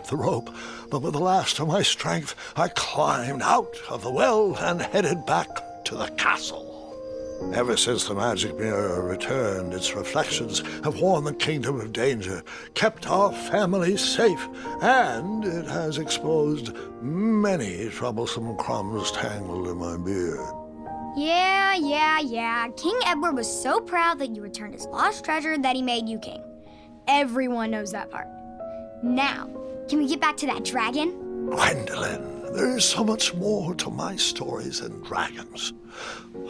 the rope, but with the last of my strength, I climbed out of the well and headed back to the castle. Ever since the magic mirror returned, its reflections have warned the kingdom of danger, kept our family safe, and it has exposed many troublesome crumbs tangled in my beard. Yeah. King Edward was so proud that you returned his lost treasure that he made you king. Everyone knows that part. Now, can we get back to that dragon? Gwendolyn, there is so much more to my stories than dragons.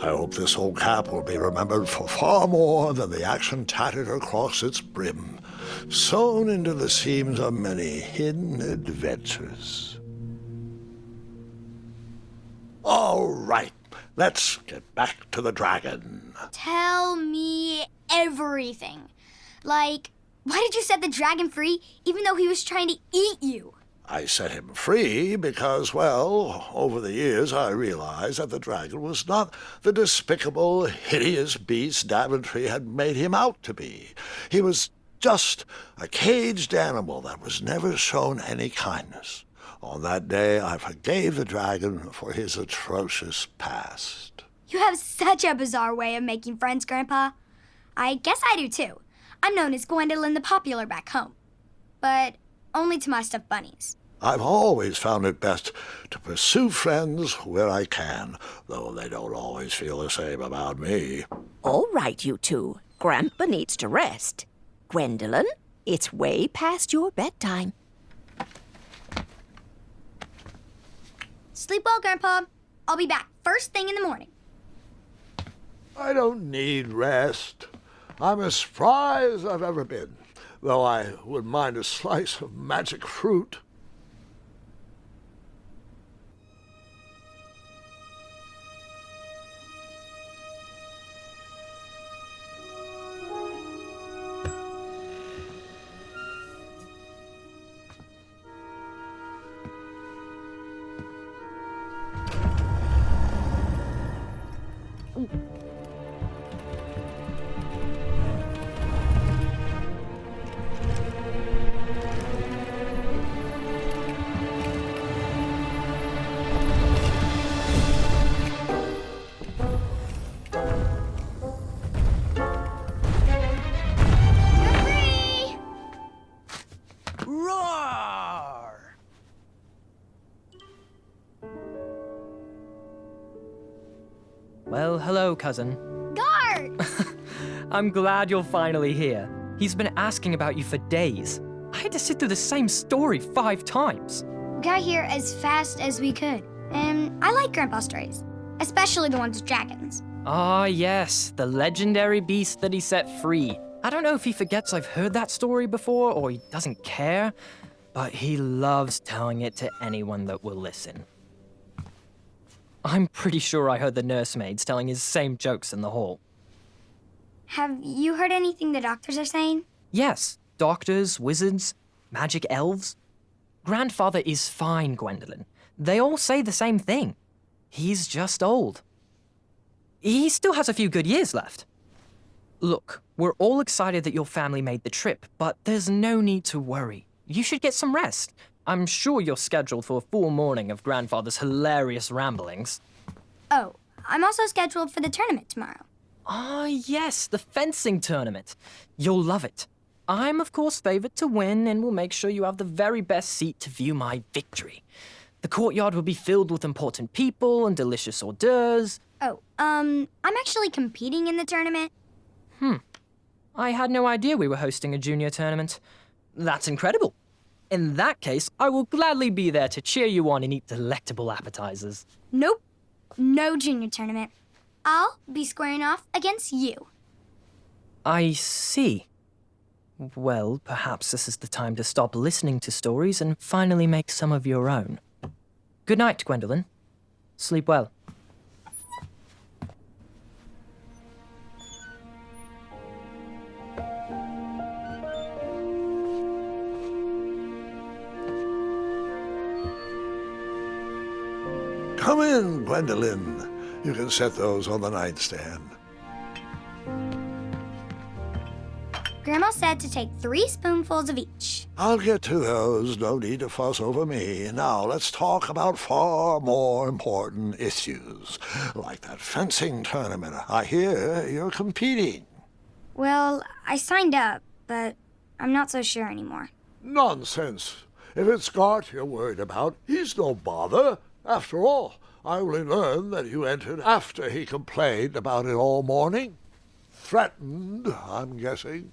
I hope this old cap will be remembered for far more than the action tattered across its brim, sewn into the seams of many hidden adventures. All right, let's get back to the dragon. Tell me everything. Like, why did you set the dragon free even though he was trying to eat you? I set him free because, well, over the years I realized that the dragon was not the despicable, hideous beast Daventry had made him out to be. He was just a caged animal that was never shown any kindness. On that day, I forgave the dragon for his atrocious past. You have such a bizarre way of making friends, Grandpa. I guess I do too. I'm known as Gwendolyn the Popular back home. But only to my stuffed bunnies. I've always found it best to pursue friends where I can, though they don't always feel the same about me. All right, you two. Grandpa needs to rest. Gwendolyn, it's way past your bedtime. Sleep well, Grandpa. I'll be back first thing in the morning. I don't need rest. I'm as spry as I've ever been, though I wouldn't mind a slice of magic fruit. Well, hello, cousin. Guard! I'm glad you're finally here. He's been asking about you for days. I had to sit through the same story 5 times. We got here as fast as we could. And I like Grandpa's stories, especially the ones with dragons. Ah, yes, the legendary beast that he set free. I don't know if he forgets I've heard that story before or he doesn't care, but he loves telling it to anyone that will listen. I'm pretty sure I heard the nursemaids telling his same jokes in the hall. Have you heard anything the doctors are saying? Yes, doctors, wizards, magic elves. Grandfather is fine, Gwendolyn. They all say the same thing. He's just old. He still has a few good years left. Look, we're all excited that your family made the trip, but there's no need to worry. You should get some rest. I'm sure you're scheduled for a full morning of Grandfather's hilarious ramblings. Oh, I'm also scheduled for the tournament tomorrow. Ah, yes, the fencing tournament. You'll love it. I'm, of course, favored to win and will make sure you have the very best seat to view my victory. The courtyard will be filled with important people and delicious hors d'oeuvres. Oh, I'm actually competing in the tournament. I had no idea we were hosting a junior tournament. That's incredible. In that case, I will gladly be there to cheer you on and eat delectable appetizers. Nope, no junior tournament. I'll be squaring off against you. I see. Well, perhaps this is the time to stop listening to stories and finally make some of your own. Good night, Gwendolyn. Sleep well. Come in, Gwendolyn. You can set those on the nightstand. Grandma said to take 3 spoonfuls of each. I'll get to those. No need to fuss over me. Now let's talk about far more important issues, like that fencing tournament. I hear you're competing. Well, I signed up, but I'm not so sure anymore. Nonsense. If it's Gart you're worried about, he's no bother. After all, I only learned that you entered after he complained about it all morning. Threatened, I'm guessing.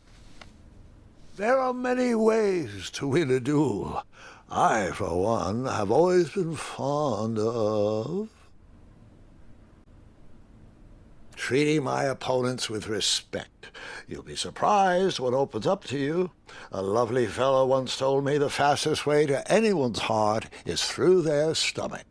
There are many ways to win a duel. I, for one, have always been fond of treating my opponents with respect. You'll be surprised what opens up to you. A lovely fellow once told me the fastest way to anyone's heart is through their stomach.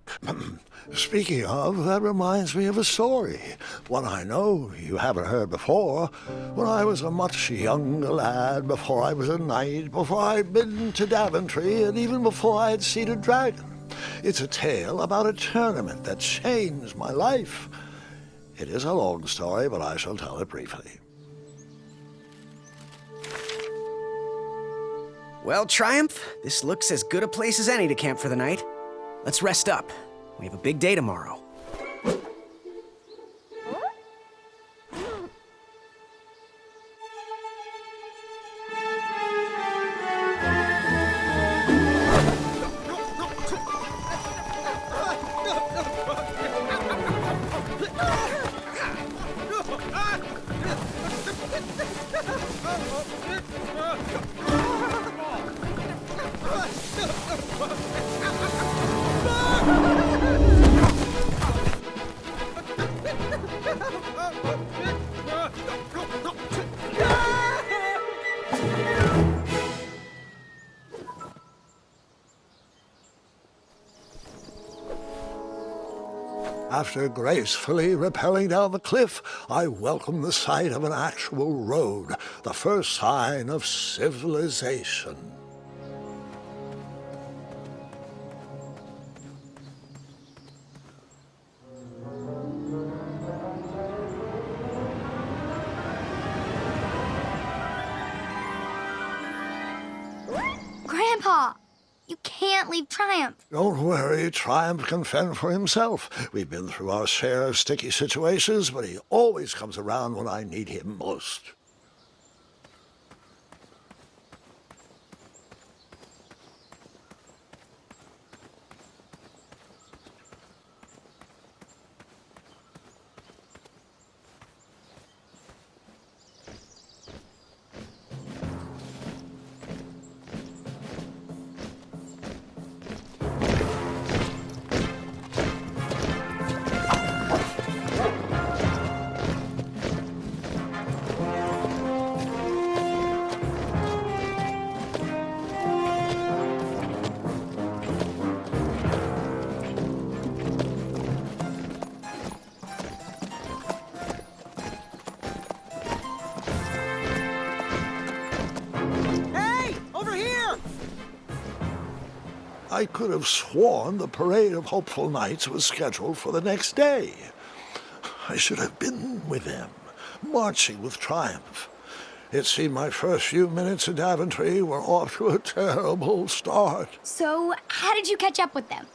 Speaking of, that reminds me of a story, one I know you haven't heard before. When I was a much younger lad, before I was a knight, before I'd been to Daventry, and even before I had seen a dragon. It's a tale about a tournament that changed my life. It is a long story, but I shall tell it briefly. Well, Triumph, this looks as good a place as any to camp for the night. Let's rest up. We have a big day tomorrow. After gracefully rappelling down the cliff, I welcomed the sight of an actual road, the first sign of civilization. Grandpa, you can't leave Triumph. Don't worry, Triumph can fend for himself. We've been through our share of sticky situations, but he always comes around when I need him most. I could have sworn the Parade of Hopeful Knights was scheduled for the next day. I should have been with them, marching with Triumph. It seemed my first few minutes in Daventry were off to a terrible start. So, how did you catch up with them?